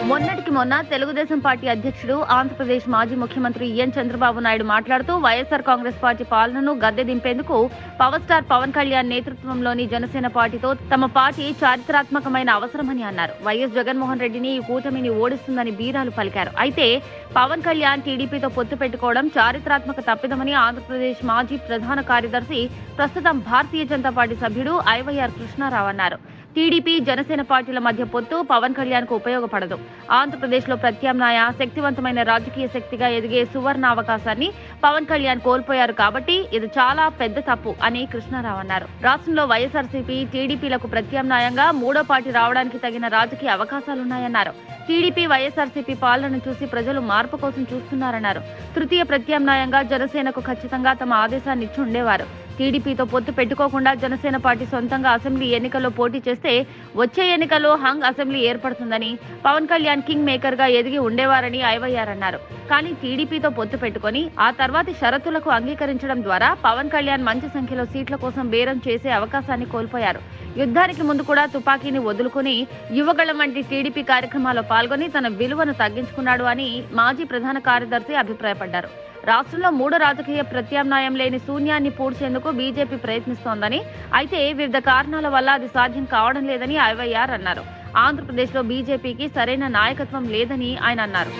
మొన్నటికి మొన్న తెలుగుదేశం పార్టీ అధ్యక్షుడు ఆంధ్రప్రదేశ్ మాజీ ముఖ్యమంత్రి ఎన్ చంద్రబాబు నాయుడు మాట్లాడుతూ వైఎస్ఆర్ కాంగ్రెస్ పార్టీ పాలనను గద్దె దింపేందుకు పవర్ స్టార్ పవన్ కళ్యాణ్ నేతృత్వంలోని జనసేన పార్టీతో తమ పార్టీ చారిత్రాత్మకమైన అవసరమని అన్నారు. వైఎస్ జగన్మోహన్ రెడ్డిని ఈ కూటమిని ఓడిస్తుందని బీరాలు పలికారు. అయితే పవన్ కళ్యాణ్ టీడీపీతో పొత్తు పెట్టుకోవడం చారిత్రాత్మక తప్పిదమని ఆంధ్రప్రదేశ్ మాజీ ప్రధాన కార్యదర్శి, ప్రస్తుతం భారతీయ జనతా పార్టీ సభ్యుడు ఐవైఆర్ కృష్ణారావు అన్నారు. టీడీపీ జనసేన పార్టీల మధ్య పొత్తు పవన్ కళ్యాణ్ కు ఉపయోగపడదు. ఆంధ్రప్రదేశ్ లో ప్రత్యామ్నాయ శక్తివంతమైన రాజకీయ శక్తిగా ఎదిగే సువర్ణ అవకాశాన్ని పవన్ కళ్యాణ్ కోల్పోయారు కాబట్టి ఇది చాలా పెద్ద తప్పు అని కృష్ణారావు అన్నారు. రాష్ట్రంలో వైఎస్ఆర్సీపీ, టీడీపీలకు ప్రత్యామ్నాయంగా మూడో పార్టీ రావడానికి తగిన రాజకీయ అవకాశాలున్నాయన్నారు. టీడీపీ, వైఎస్ఆర్సీపీ పాలనను చూసి ప్రజలు మార్పు కోసం చూస్తున్నారన్నారు. తృతీయ ప్రత్యామ్నాయంగా జనసేనకు ఖచ్చితంగా తమ ఆదేశాన్ని ఇచ్చి ఉండేవారు. టీడీపీతో పొత్తు పెట్టుకోకుండా జనసేన పార్టీ సొంతంగా అసెంబ్లీ ఎన్నికల్లో పోటీ చేస్తే వచ్చే ఎన్నికల్లో హంగ్ అసెంబ్లీ ఏర్పడుతుందని, పవన్ కళ్యాణ్ కింగ్ మేకర్ గా ఎదిగి ఉండేవారని ఐవైఆర్ అన్నారు. కానీ టీడీపీతో పొత్తు పెట్టుకుని ఆ తర్వాతి షరతులకు అంగీకరించడం ద్వారా పవన్ కళ్యాణ్ మంచి సంఖ్యలో సీట్ల కోసం బేరం చేసే అవకాశాన్ని కోల్పోయారు. యుద్ధానికి ముందు కూడా తుపాకీని వదులుకుని యువగళం వంటి టీడీపీ కార్యక్రమాల్లో పాల్గొని తన విలువను తగ్గించుకున్నాడు అని మాజీ ప్రధాన కార్యదర్శి అభిప్రాయపడ్డారు. రాష్ట్రంలో మూడో రాజకీయ ప్రత్యామ్నాయం లేని శూన్యాన్ని పూడ్చేందుకు బీజేపీ ప్రయత్నిస్తోందని, అయితే వివిధ కారణాల వల్ల అది సాధ్యం కావడం లేదని ఐవైఆర్ అన్నారు. ఆంధ్రప్రదేశ్లో బీజేపీకి సరైన నాయకత్వం లేదని ఆయన అన్నారు.